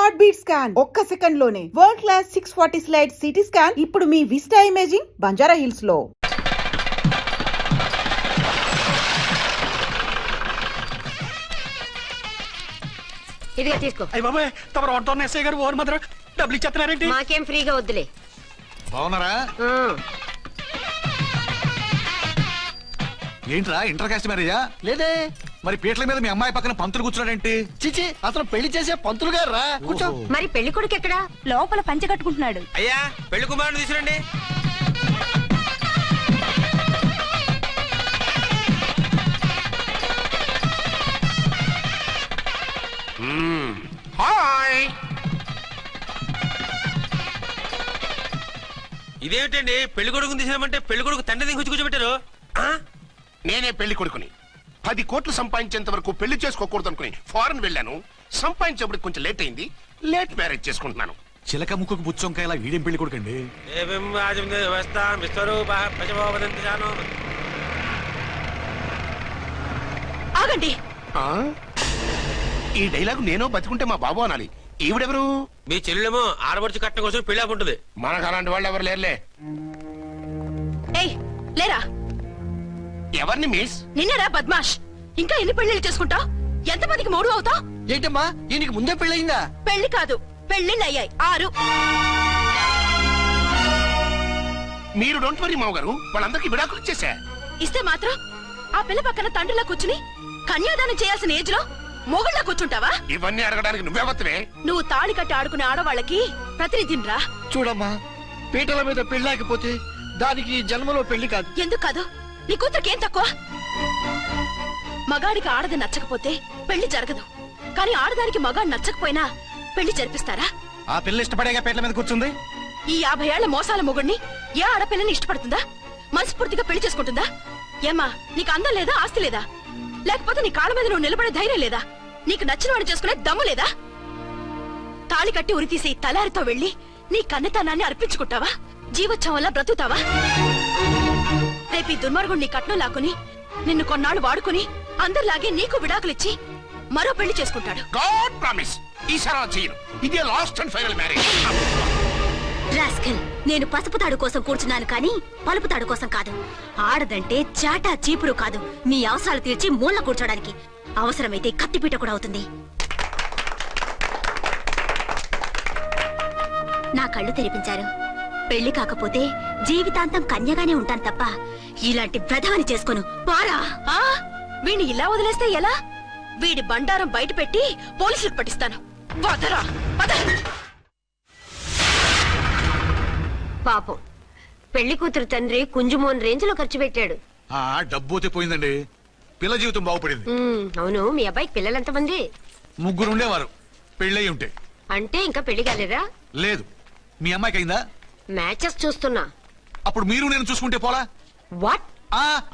Heart beat scan ఒక్క second లోనే world class 640 slide CT scan ఇప్పుడు మీ విస్టా ఇమేజింగ్ బంజారా హిల్స్ లో. ఇదిగా తీసుకో. అయ్య బాబాయ్ తమరు ఆటోన్ ఎస్ఐ గారు ఓవర్ మాత్రం డబ్బులు ఇచ్చేస్తున్నారేంటి? మాకేం ఫ్రీగా వద్దులే. బాగున్నారా? ఏంట్రా ఇంటర్ కాస్ట్ మ్యారేజా? లేదే. మరి పీటల మీద మీ అమ్మాయి పక్కన పంతులు కూర్చున్నాడేంటి? చిచి అతను పెళ్లి చేసే పంతులు గారు రా. కూర్చో. మరి పెళ్లి కొడుకు ఎక్కడా? లోపల పంచె కట్టుకుంటున్నాడు. అయ్యా పెళ్లి కుమారుని తీసుకురండి. హాయ్. ఇదేమిటండి పెళ్లి కొడుకుని తీసినామంటే పెళ్లి కొడుకు తండ్రి దించి కూర్చోబెట్టారు. నేనే పెళ్లి కొడుకుని 10 కోట్లు సంపాదించేంత వరకు పెళ్లి చేసుకోకూడదు అనుకుని ఫారెన్ వెళ్ళాను. సంపాదించేప్పుడు కొంచెం లేట్ అయింది. లేట్ మ్యారేజ్ చేసుకుంటున్నాను. చిలక ముక్కుకు బుచ్చొంకాయ ఇలా వీడేం పెళ్లి కొడుకండి? ఆగండి. ఈ డైలాగ్ నేను బతికుంటే మా బాబు అనాలి. ఈవిడెవరు? మీ చెల్లెమో ఆడబడుచు కట్టడం కోసం పెళ్లి ఆపుంటుంది. మనకు అలాంటి వాళ్ళు ఎవరు లేరులే. ఏయ్ లేరా. ఎవరిని మిస్? నిన్నరా బద్మాష్. ఇంకా ఎన్ని పెళ్లిళ్ళు చేసుకుంటావు? ఎంతమందికి మూడు అవుతావు? ఏంటమ్మా ఈయనకి ముందే పెళ్ళయిందా? పెళ్లి కాదు పెళ్లిళ్ళు అయ్యాయి 6. మీరు డోంట్ వరీ మావ గారు, వాళ్ళందరికీ విడాకులు ఇచ్చేసా. ఇస్తే మాత్రం ఆ పిల్ల పక్కన తండ్రిలా కూర్చుని కన్యాదానం చేయాల్సిన ఏజ్ లో మొగుళ్ళ కూర్చుంటావా? ఇవన్నీ అడగడానికి నువ్వెవత్తవే? నువ్వు తాళి కట్టి ఆడుకునే ఆడవాళ్ళకి ప్రతినిధిరా. చూడమ్మా పీటల మీద పెళ్ళాకపోతే దానికి జన్మలో పెళ్లి కాదు. ఎందుకు కాదు? నీ కూతురికేం తక్కువ? మగాడికి ఆడది నచ్చకపోతే పెళ్లి జరగదు. కానీ ఆడదానికి మగాడు నచ్చకపోయినా పెళ్లి జరిపిస్తారా? ఆ పిల్ల ఇష్టపడేగా పీటల మీద కూర్చుంది. ఈ 50 ఏళ్ల మోసాల మొగుడిని ఏ ఆడపిల్లని ఇష్టపడుతుందా? మనస్ఫూర్తిగా పెళ్లి చేసుకుంటుందా? ఏమ్మా నీకు అందం లేదా? ఆస్తి లేదా? లేకపోతే నీ కాళ్ళ మీద నువ్వు నిలబడే ధైర్యం లేదా? నీకు నచ్చిన వాడిని చేసుకునే దమ్ము లేదా? తాళి కట్టి ఉరితీసే తలారితో వెళ్లి నీ కన్నతనాన్ని అర్పించుకుంటావా? జీవోత్సవం వల్ల బ్రతుకుతావా? రేపు ఈ దుర్మార్గుడు నీ కట్నం లాక్కుని నిన్ను కొన్నాళ్ళు వాడుకుని అందరిలాగే నీకు విడాకులిచ్చి మరో పెళ్లి చేసుకుంటాడు. గాడ్ ప్రామిస్ ఈసారి చేయను. ఇదే last and final marriage. Rascal, నేను పసుపు తాడు కోసం కూర్చున్నాను కానీ పలుపు తాడు కోసం కాదు. ఆడదంటే చాటా చీపురు కాదు, మీ అవసరాలు తీర్చి మూల కూర్చోడానికి. అవసరమైతే కత్తిపీట కూడా అవుతుంది. నా కళ్ళు తెరిపించారు. పెళ్లి కాకపోతే జీవితాంతం కన్యగానే ఉంటాను తప్ప ఇలాంటి బ్రధవని చేసుకోను. పారా. వీణ్ణి ఇలా వదిలేస్తే ఎలా? వీడి బండారం బయట పెట్టి పోలీసులకు పట్టిస్తాను. వదరా, వద. పాపం పెళ్లి కూతురు తండ్రి కుంజుమోన్ రేంజ్ లో ఖర్చు పెట్టాడు. ఆ డబ్బు పోయిందండి. పిల్ల జీవితం బాగుపడింది. అవును, మీ అబ్బాయికి పిల్లలు ఎంతమంది? 3 ఉండేవారు. పెళ్ళయి ఉంటే. అంటే ఇంకా పెళ్లి కాలేదా? లేదు. మీ అమ్మాయికి అయిందా? మ్యాచెస్ చూస్తున్నా. అప్పుడు మీరు నేను చూసుకుంటే పోలా? వాట్?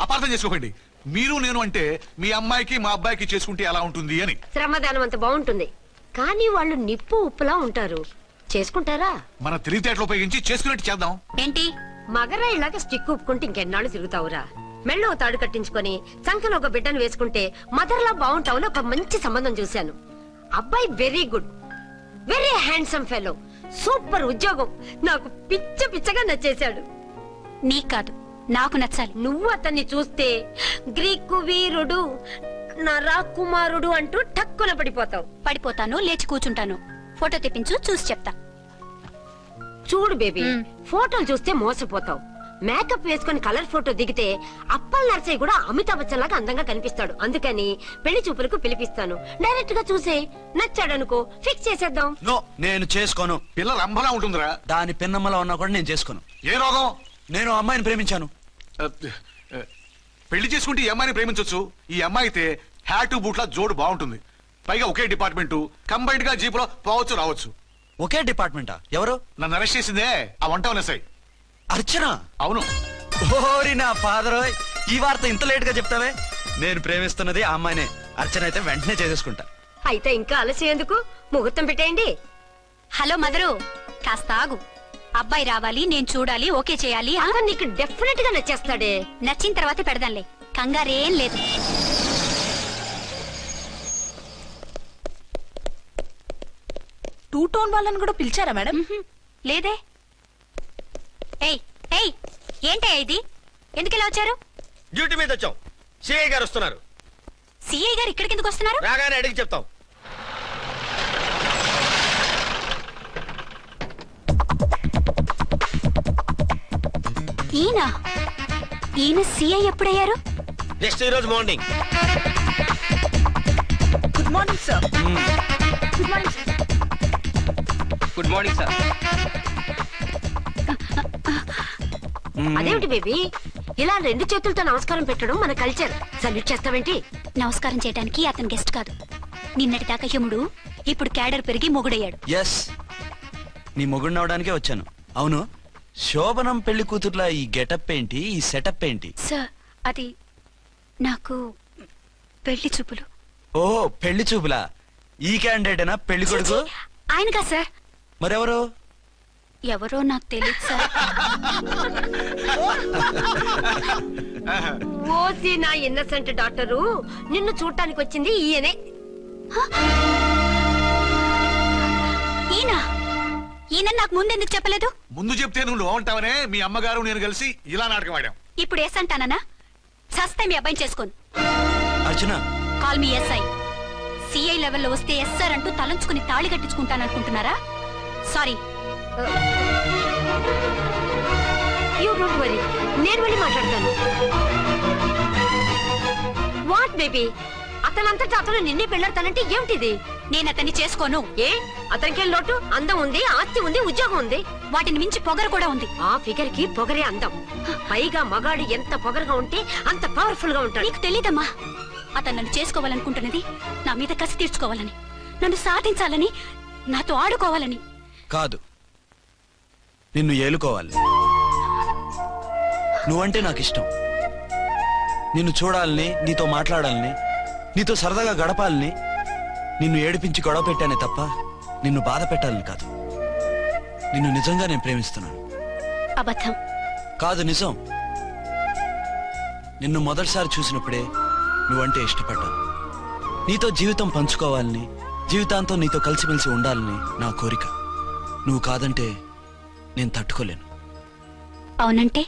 అపార్థం చేసుకోకండి. మీరు నేను అంటే మీ అమ్మాయికి మా అబ్బాయికి చేసుకుంటే ఎలా ఉంటుంది అని. శ్రమదానం అంత బాగుంటుంది కానీ వాళ్ళు నిప్పు ఉప్పులా ఉంటారు. చేసుకుంటారా? మన తెలివితేటలు ఉపయోగించి చేసుకున్నట్టు చేద్దాం. ఏంటి మగరా ఇలాగ స్టిక్ ఉప్పుకుంటే ఇంకెన్నాళ్ళు తిరుగుతావురా? మెళ్ళో తాడు కట్టించుకొని సంఖ్యలో ఒక బిడ్డను వేసుకుంటే మదర్లా బాగుంటావులో ఒక మంచి సంబంధం చూశాను. అబ్బాయి very good, very handsome fellow, super ఉద్యోగం. నాకు పిచ్చగా నచ్చేశాడు. నీకు కాదు నాకు నచ్చాలి. నువ్వు అతన్ని చూస్తే గ్రీకు వీరుడు నరాకుమారుడు అంటూ టక్కున పడిపోతావు. పడిపోతాను, లేచి కూర్చుంటాను. ఫోటో తెప్పించు, చూసి చెప్తా. చూడు బేబీ, ఫోటోలు చూస్తే మోసపోతావు. మేకప్ వేసుకుని కలర్ ఫోటో దిగితే అప్పల్ నర్సయ్య కూడా అమితాబ్ బచ్చన్ లాగా అందంగా కనిపిస్తాడు. అందుకని పెళ్లి చూపులకు పిలిపిస్తాను. డైరెక్ట్ గా చూసే నచ్చాడనుకో ఫిక్స్ చేసేద్దాం. నో, నేను చేసుకోను. పిల్ల రంభలా ఉంటుందిరా. దాని పిన్నమ్మలా ఉన్నా కూడా నేను చేసుకోను. ఏ రోగం? నేను అమ్మాయిని ప్రేమించాను. పెళ్లి చేసుకుంటే ఈ అమ్మాయిని ప్రేమించొచ్చు. ఈ అమ్మాయి అయితే హ్యాటు బూట్ల జోడు బాగుంటుంది. పైగా ఒకే డిపార్ట్మెంట్, కంబైన్డ్ గా జీపులో పోవచ్చు రావచ్చు. ఒకే డిపార్ట్మెంటా? ఎవరు? నన్ను అరెస్ట్ చేసిందే ఆ వంట ఉన్నసాయి. అర్చన? అవును. ఓరి నా ఫాదర్, ఈ వార్త ఇంత లేట్ గా చెప్తావే. నేను ప్రేమిస్తున్నది ఆ అమ్మాయినే. అర్చన అయితే వెంటనే చేసేసుకుంటా. అయితే ఇంకా ఆలస్యం ఎందుకు? ముహూర్తం పెట్టేయండి. హలో మదరు, కాస్త ఆగు. అబ్బాయి రావాలి, నేను చూడాలి, ఓకే చేయాలి. అతను నీకు డెఫినెట్ గా నచ్చేస్తాడే. నచ్చిన తర్వాత పెడదాంలే, కంగారేం లేదు. 2 టూ టోన్ వాళ్ళని కూడా పిలిచారా మేడం? లేదే. ఏయ్ ఏయ్ ఏంటే ఇది? ఎందుకు ఇలా వచ్చారు? డ్యూటీ మీద వచ్చాం. సిఐ గారు వస్తున్నారు. సిఐ గారు ఇక్కడికి ఎందుకు వస్తున్నారు? రాగానే అడిగి చెప్తాం. ఈయన సిఐ ఎప్పుడయ్యారు? నెక్స్ట్ ఈ రోజు morning. Good morning sir. Good morning sir. Good morning sir. అదేమిటి బేబీ, ఇలా 2 చేతులతో నమస్కారం పెట్టడం మన కల్చర్. సల్యూట్ చేస్తావేంటి? నమస్కారం చేయడానికి అతను గెస్ట్ కాదు. నిన్నటి దాకా యముడు, ఇప్పుడు క్యాడర్ పెరిగి మొగుడయ్యాడు. ఎస్, నీ మొగుడిని అవడానికే వచ్చాను. అవును, శోభనం పెళ్లి కూతుర్లా ఈ గెటప్ ఏంటి, ఈ సెటప్ ఏంటి? సార్, అది నాకు పెళ్లి చూపులు. ఓ, పెళ్లి చూపులా? ఈ క్యాండిడేటేనా పెళ్లి కొడుకు? ఆయనగా సార్. మరెవరు? ఎవరో నాకు తెలియదు సార్. ఓసి నా ఇన్నసెంట్ డాక్టరు, నిన్ను చూడటానికి వచ్చింది ఈయనే. ఈయన నాకు ముందెందుకు చెప్పలేదు? ముందు చెప్తే నువ్వు బాగుంటావనే మీ అమ్మగారు నేను కలిసి ఇలా నాటకం ఆడాం. ఇప్పుడు ఎస్ అంటానా? సస్తే మీ అబ్బాయిని చేసుకోను. అర్చన, కాల్ మీ ఎస్ఐ. సిఐ లెవెల్లో వస్తే ఎస్ఆర్ అంటూ తలంచుకుని తాళి కట్టించుకుంటాననుకుంటున్నారా? సారీ. యూ డోంట్ వరీ, నేను వెళ్ళి మాట్లాడతాను. వాట్ బేబీ, అతనంతటా అతను నిన్నే పెళ్ళాడతానంటే ఏమిటిది? నేను అతన్ని చేసుకోను. ఏ, అతనికేం లోటు? అందం ఉంది, ఆస్తి ఉంది, ఉద్యోగం ఉంది. వాటిని మించి పొగరు కూడా ఉంది. ఆ ఫిగర్ కి పొగరే అందం. పైగా మగాడు ఎంత పొగరుగా ఉంటే అంత పవర్ఫుల్ గా ఉంటాడు. నీకు తెలీదమ్మా, అతను నన్ను చేసుకోవాలనుకుంటున్నది నా మీద కసి తీర్చుకోవాలని, నన్ను సాధించాలని, నాతో ఆడుకోవాలని కాదు, నిన్ను ఏలుకోవాలి. నువ్వంటే నాకు ఇష్టం. నిన్ను చూడాలని, నీతో మాట్లాడాలని, నీతో సరదాగా గడపాలని, నిన్ను ఏడిపించి గొడవ పెట్టానే తప్ప నిన్ను బాధ పెట్టాలని కాదు. నిన్ను నిజంగా నేను ప్రేమిస్తున్నాను. అబద్ధం. కాదు, నిజం. నిన్ను మొదటిసారి చూసినప్పుడే నువ్వంటే ఇష్టపడ్డాను. నీతో జీవితం పంచుకోవాలని, జీవితాంతం నీతో కలిసిమెలిసి ఉండాలని నా కోరిక. నువ్వు కాదంటే నేను తట్టుకోలేను. అవునంటే?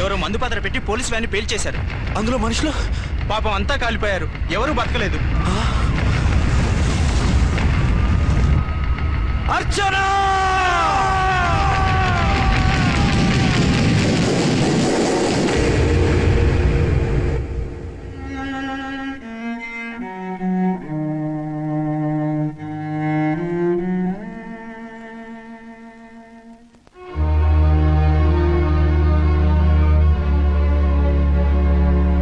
ఎవరో మందు పాత్ర పెట్టి పోలీస్ వ్యాన్ పేల్చేశారు. అందులో మనుషులు పాపం అంతా కాలిపోయారు. ఎవరు బతకలేదు. అర్చన!